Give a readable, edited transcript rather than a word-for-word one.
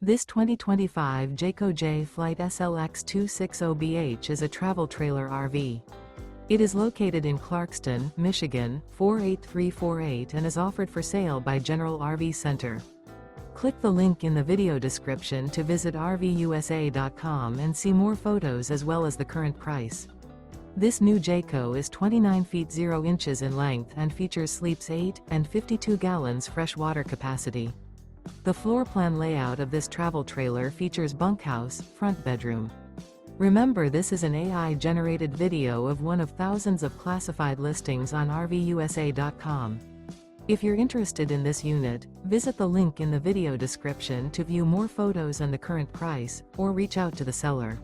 This 2025 Jayco Jay Flight SLX 260BH is a travel trailer RV. It is located in Clarkston, Michigan, 48348 and is offered for sale by General RV Center. Click the link in the video description to visit RVUSA.com and see more photos as well as the current price. This new Jayco is 29 feet 0 inches in length and features sleeps 8 and 52 gallons fresh water capacity. The floor plan layout of this travel trailer features bunkhouse, front bedroom. Remember, this is an AI-generated video of one of thousands of classified listings on RVUSA.com. If you're interested in this unit, visit the link in the video description to view more photos and the current price, or reach out to the seller.